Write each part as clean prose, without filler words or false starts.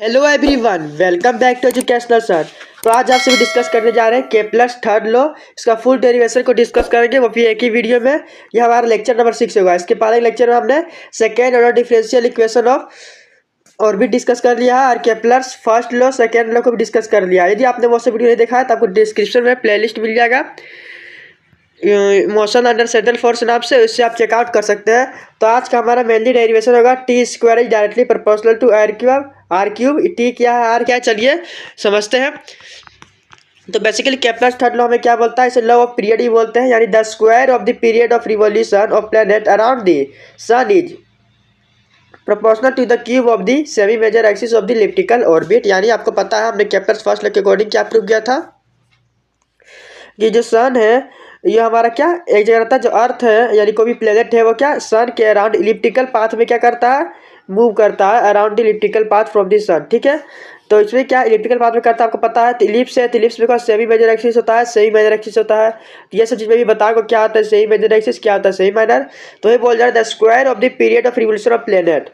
Hello everyone, welcome back to educational sir. तो आज आपसे भी डिस्कस करने जा रहे हैं केप्लर्स थर्ड लॉ। इसका फुल डेरिवेशन को डिस्कस करेंगे, वो भी एक ही वीडियो में। यह हमारा लेक्चर नंबर 6 होगा। इसके पहले लेक्चर में हमने second order differential equation of और भी डिस्कस कर लिया है, और Kepler's first law second law को भी डिस्कस कर लिया। यदि आपने वो से वीडियो नहीं देखा है तो आपको डिस्क्रिप्शन में प्लेलिस्ट मिल जाएगा मोशन अंडर सेटल फोर्स नाम से, उससे आप चेकआउट कर सकते हैं। तो आज का हमारा मेनली डेरिवेशन होगा t square is directly proportional to r cube. T क्या है, आर क्या है, चलिए समझते हैं। तो बेसिकली केप्लर्स थर्ड लॉ में क्या बोलता है, इसे लॉ ऑफ पीरियड ही बोलते हैं। यानी the square of the period of revolution of planet around the sun is proportional to the cube of the semi major axis of the elliptical orbit. यानी आपको पता है हमने केप्लर्स फर्स्ट लॉ के according क्या प्रूव किया था कि जो सन है ये हमारा क्या एक जगह रहता है, जो अर्थ है यानी कोई भी प्लेनेट है वो क्या सन के अराउंड इलिप्टिकल पाथ में क्या करता है, मूव करता है around the elliptical path from the sun. ठीक है, तो इसमें क्या इलिप्टिकल पाथ में करता है आपको पता है। इलिप्स है, तो इलिप्स में क्या सेमी मेजर एक्सिस होता है, सेमी मेजर एक्सिस होता है। तो ये सब चीज़ में भी बताओ क्या होता है सेमी मेजर एक्सिस, क्या होता है सेमी माइनर। तो ये बोल जा रहा है the square of the period of revolution of planet.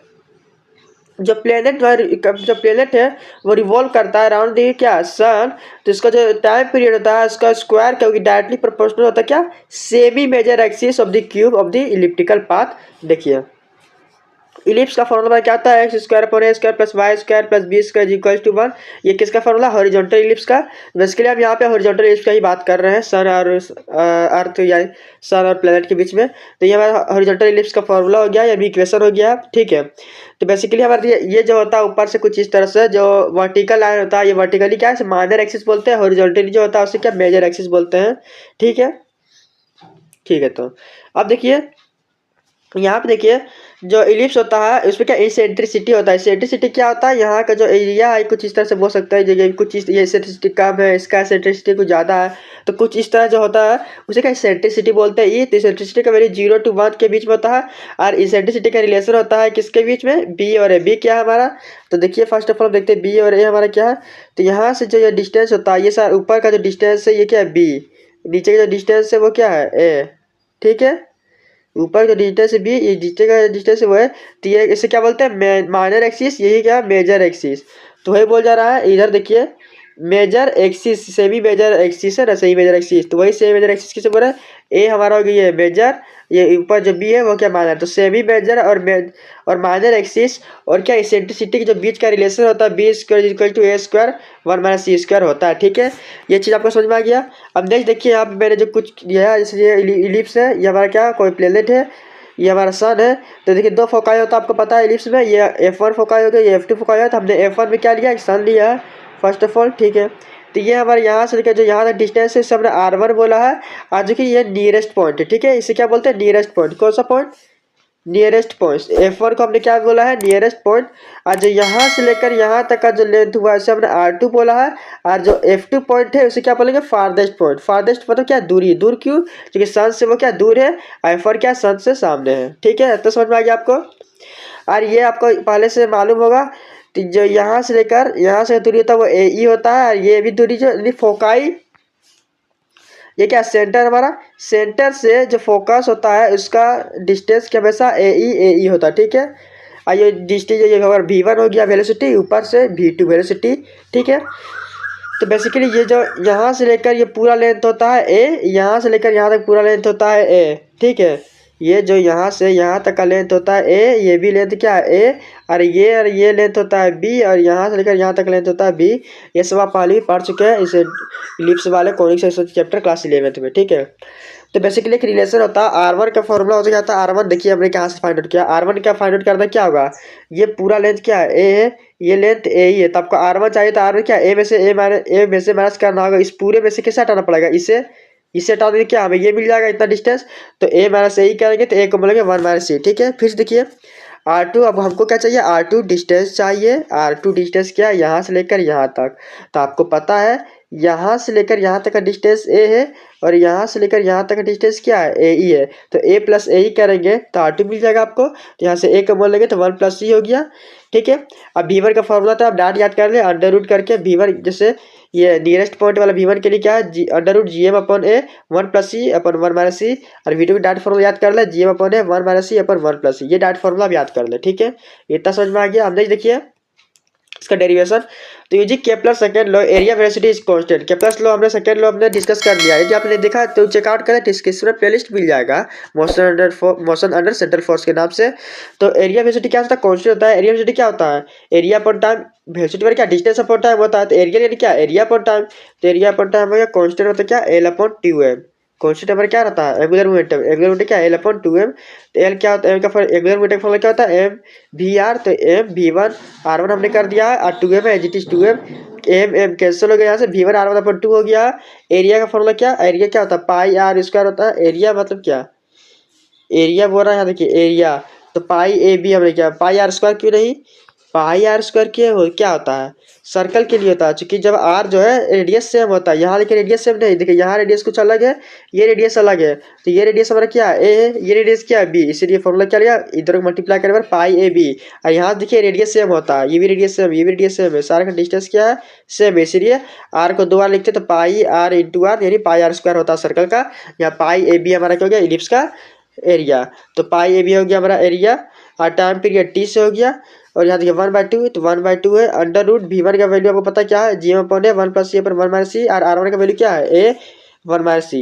जो प्लेनेट है वो रिवॉल्व करता है अराउंड दी क्या सन। तो इसका जो टाइम पीरियड होता है उसका स्क्वायर क्योंकि डायरेक्टली प्रोपोर्शनल होता है क्या semi major axis of the cube of the elliptical path. देखिए इलिप्स का फॉर्मूला क्या आता है, x square upon a square plus y square plus b square equal to 1। ये किसका फॉर्मूला, हॉरिजॉन्टल इलिप्स का। बेसिकली हम यहाँ पे हॉरिजॉन्टल इलिप्स का ही बात कर रहे हैं, सन और अर्थ या सन और प्लेनेट के बीच में। तो ये हमारा हॉरिजॉन्टल इलिप्स का फॉर्मूला हो गया या इक्वेशन हो गया। ठीक है, तो बेसिकली हमारे ये जो होता है ऊपर से कुछ इस तरह से जो वर्टिकल लाइन होता है, ये वर्टिकली क्या है माइनर एक्सिस बोलते हैं, हॉरिजॉन्टली जो होता है उसे क्या मेजर एक्सिस बोलते हैं। ठीक है, ठीक है। तो अब देखिए यहाँ पे देखिए जो इलिप्स होता है उसमें क्या इसेंट्रिसिटी होता है। इसेंट्रिसिटी क्या होता है, यहाँ का जो एरिया है कुछ इस तरह से बोल सकता है, जो कुछ इस ये इसेंट्रिसिटी कम है, इसका इसेंट्रिसिटी कुछ ज़्यादा है, तो कुछ इस तरह जो होता है उसे क्या इसेंट्रिसिटी बोलते हैं। ये तो इसेंट्रिसिटी का वैल्यू 0 to 1 के बीच में होता है, और इसेंट्रिसिटी का रिलेशन होता है किसके बीच में, बी और ए। बी क्या है हमारा, तो देखिए फर्स्ट ऑफ ऑल देखते हैं बी और ए हमारा क्या है। तो यहाँ से जो ये डिस्टेंस होता है, ये सर ऊपर का जो डिस्टेंस है ये क्या है बी, नीचे का जो डिस्टेंस है वो क्या है ए। ठीक है, ऊपर जो डिस्टेंस है बी, ये नीचे का डिस्टेंस है वो है। तो ये इसे क्या बोलते हैं माइनर एक्सिस, यही क्या मेजर एक्सिस। तो वही बोल जा रहा है इधर देखिए major axis semi major axis है ना, सेमी मेजर एक्सिस। तो वही सेमी मेजर एक्सिस किसे बोल रहा है, ए हमारा हो गया है मेजर, ये ऊपर जो बी है वो क्या माइनर। तो सेमी मेजर और माइनर एक्सिस और क्या इसेंट्रिसिटी के जो बीच का रिलेशन होता है b square equal to a square 1 minus c square होता है। ठीक है, ये चीज़ आपको समझ में आ गया। अब नेक्स्ट देखिए यहाँ पे मैंने जो कुछ दिया है, जैसे ये इलिप्स है, ये हमारा क्या कोई प्लेनेट है, ये हमारा सन है। तो देखिए दो फोकाई होता है आपको पता है इलिप्स में, ये F1 फोकाई हो गया, ये F2 फोकाई है। तो हमने F1 में क्या लिया, सन लिया है फर्स्ट ऑफ ऑल। ठीक है, तो ये हमारे यहाँ से लेकर जो यहाँ तक डिस्टेंस है इसे हमने R1 बोला है, आज जो कि ये नियरेस्ट पॉइंट है। ठीक है, इसे क्या बोलते हैं नियरेस्ट पॉइंट। कौन सा पॉइंट, नियरेस्ट पॉइंट। F1 को हमने क्या बोला है, नियरेस्ट पॉइंट। और जो यहाँ से लेकर यहाँ तक का जो लेंथ हुआ है हमने R2 बोला है, और जो F2 पॉइंट है उसे क्या बोलेंगे फारदेस्ट पॉइंट। फारदेस्ट मतलब क्या दूरी, दूर क्यों, क्योंकि सन से वो क्या दूर है, F1 क्या सन से सामने है। ठीक है, तो समझ में आ गया आपको। और ये आपको पहले से मालूम होगा, तो जो यहाँ से लेकर यहाँ से दूरी होता है वो AE होता है, और ये भी दूरी जो फोकाई, ये क्या सेंटर हमारा, सेंटर से जो फोकस होता है उसका डिस्टेंस क्या हमेशा AE होता है। ठीक है, और ये डिस्टेंस ये अगर V1 हो गया वेलोसिटी, ऊपर से V2 वेलोसिटी। ठीक है, तो बेसिकली ये जो यहाँ से लेकर ये पूरा लेंथ होता है A, यहाँ से लेकर यहाँ तक पूरा लेंथ होता है A। ठीक है, ये जो यहाँ से यहाँ तक का लेंथ होता है A, ये भी लेंथ क्या है A, और ये लेंथ होता है B, और यहाँ से लेकर यहाँ तक लेंथ होता है B। ये सब आप पहले भी पढ़ चुके हैं इसे इलिप्स वाले conic section chapter class 11th में। ठीक है, तो बेसिकली एक रिलेशन होता है R1 का फॉर्मूला हो जाता है R1। देखिए हमने कहाँ से फाइंड आउट किया, R1 क्या फाइंड आउट करना क्या होगा, ये पूरा लेंथ क्या है A है, ये लेंथ A ही है। तो आपको R1 चाहिए तो R1 क्या A में से माइनस करना होगा, इस पूरे में से कैसे हटाना पड़ेगा, इसे हटा देंगे क्या हमें ये मिल जाएगा इतना डिस्टेंस। तो A माइनस A ही करेंगे तो A को मिलेंगे 1 माइनस C। ठीक है, फिर से देखिए R2, अब हमको क्या चाहिए, R2 डिस्टेंस चाहिए। R2 डिस्टेंस क्या है, यहाँ से लेकर यहाँ तक। तो आपको पता है यहाँ से लेकर यहाँ तक का डिस्टेंस A है, और यहाँ से लेकर यहाँ तक का डिस्टेंस क्या है AE है। तो A प्लस AE करेंगे तो R2 मिल जाएगा आपको। तो यहाँ से A का मोल लेंगे तो 1 प्लस C हो गया। ठीक है, अब V1 का फॉर्मूला था, आप डाट याद कर ले, अंडर रूट करके V1 जैसे ये नियरेस्ट पॉइंट वाला V1 के लिए क्या है under root GM upon A 1 plus C upon 1 minus C, और V2 की डाट फॉर्मूला याद कर ले GM upon A 1 minus C upon 1 plus C, ये डाट फॉर्मूला आप याद कर ले। ठीक है, इतना समझ में आ गया। अब नेक्स्ट देखिए इसका डेरिवेशन। तो using Kepler second law area velocity is constant. Kepler law हमने सेकंड लॉ हमने डिस्कस कर लिया है। यदि आपने देखा तो चेकआउट करें, डिस्क्रिप्शन में प्लेलिस्ट मिल जाएगा मोशन अंडर सेंट्रल फोर्स के नाम से। तो एरिया वेलोसिटी क्या होता है, कांस्टेंट होता है। एरिया वेलोसिटी क्या होता है, एरिया अपॉन टाइम। वेलोसिटी पर क्या डिस्टेंस अपॉन टाइम होता है, तो एरिया यानी क्या, एरिया अपॉन टाइम। तो एरिया अपॉन टाइम हो गया, कांस्टेंट होता है क्या, L upon two m. Constant number क्या रहता है, एंगुलर मोमेंटम। एंगुलर मोमेंटम क्या, एल अपॉन टू एम। तो एल क्या होता है, एम का एंगुलर मोमेंटम फॉर्मूला क्या होता है, एम वी आर। तो m v one r one हमने कर दिया है, और टू एम है as it is two m. M m cancel हो गया यहाँ से, v one r one upon two हो गया। एरिया का फॉर्मूला क्या, एरिया क्या होता है, पाई आर स्क्वायर होता है। एरिया मतलब क्या, एरिया बोल रहा है यहाँ देखिए, एरिया। तो पाई ए बी हमने क्या, पाई आर स्क्वायर क्यों नहीं, पाई आर स्क्वायर क्या होता है, सर्कल के लिए होता है। क्योंकि जब आर जो है रेडियस सेम होता है, यहाँ देखिए रेडियस सेम नहीं, देखिए यहाँ रेडियस कुछ अलग है, ये रेडियस अलग है। तो ये रेडियस हमारा क्या है, ए है, ये रेडियस क्या है, बी। इसीलिए फॉर्मूला क्या लिया, इधर को मल्टीप्लाई करने पर पाई ए बी। और यहाँ देखिए रेडियस सेम होता है, ये भी रेडियस सेम, ये भी रेडियस सेम है, सारे का डिस्टेंस क्या है, सेम है। इसीलिए आर को दो बार लिखते तो पाई आर इंटू आर, यानी पाई आर स्क्वायर होता है सर्कल का। यहाँ पाई ए बी हमारा क्या हो गया, इलिप्स का एरिया। तो पाई ए बी हो गया हमारा एरिया, और टाइम पीरियड टी से हो गया। और यहाँ देखिए 1/2, तो 1/2 है। अंडर रूट वी वन का वैल्यू आपको पता क्या है, जी एम अपॉन ए, 1 + सी पर 1 - सी। और आर वन का वैल्यू क्या है, ए 1 - सी।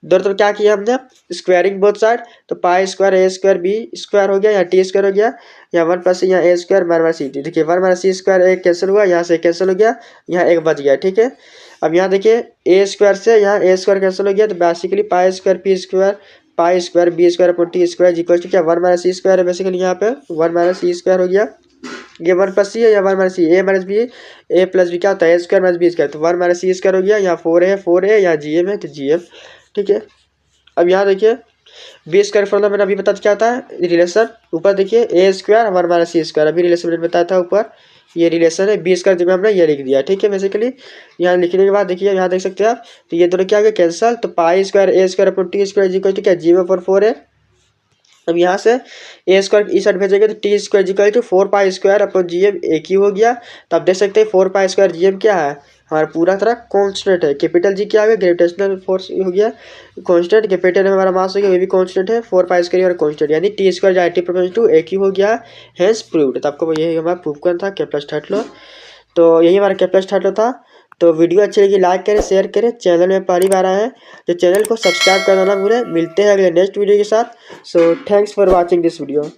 दोनों तरफ क्या किया हमने, स्क्वायरिंग बोथ साइड। तो pi square a square b square हो गया, यहाँ टी स्क्वायर हो गया, यहाँ 1 + सी, यहाँ ए स्क्वायर 1 - सी। देखिए 1 - सी स्क्वायर एक कैंसिल हुआ, यहाँ से कैंसिल हो गया, यहाँ एक बच गया, ठीक है। अब यहाँ देखिए ए स्क्वायर से यहाँ ए स्क्वायर कैंसिल हो गया, तो basically pi square p square pi square b square upon t square equal to क्या, 1 - सी स्क्वायर है। बेसिकली यहाँ पे 1 - सी स्क्वायर हो गया। ये 1 + सी है या 1 - सी, ए माइनस बी, ए प्लस बी क्या होता है, ए स्क्वायर माइनस बी स्क्वायर। तो 1 - सी स्क्वायर हो गया, यहाँ 4 है, यहाँ जी एम है, तो जी एम, ठीक है। अब यहाँ देखिए बी स्क्वायर फॉर्मूला मैंने अभी बताया क्या होता है, रिलेशन। ऊपर देखिए ए स्क्वायर 1 - सी स्क्वायर, अभी रिलेशन मैंने बताया था ऊपर, ये रिलेशन है। बी स्क्वायर जगह हमने ये लिख दिया, ठीक है। बेसिकली यहाँ लिखने के बाद देखिए यहाँ देख सकते हैं आप, तो ये दोनों क्या हो गया कैंसल। तो pi square a square upon t square equal to क्या, जी एम पर 4 है। अब यहाँ से ए स्क्वायर इस साइड भेजेंगे तो t square equal to 4 pi square upon G M एक ही हो गया। तो आप देख सकते हैं 4 पाई स्क्वायर जी एम क्या है, हमारा पूरा तरह कांस्टेंट है। कैपिटल जी क्या हो गया, ग्रेविटेशनल फोर्स हो गया कांस्टेंट। कैपिटल हमारा मास हो गया, ये भी कांस्टेंट है, 4 पाई स्क्वायर और कांस्टेंट, यानी t square directly proportional to एक ही हो गया, हैंस प्रूव्ड। तो आपको यही हमारा प्रूव करना था केप्लर थर्ड लॉ। तो यही हमारा केप्लर थर्ड लॉ था। तो वीडियो अच्छी लगी लाइक करें, शेयर करें। चैनल में पहली बार आए हैं तो चैनल को सब्सक्राइब करना ना भूलें। मिलते हैं अगले नेक्स्ट वीडियो के साथ। So thanks for watching this video.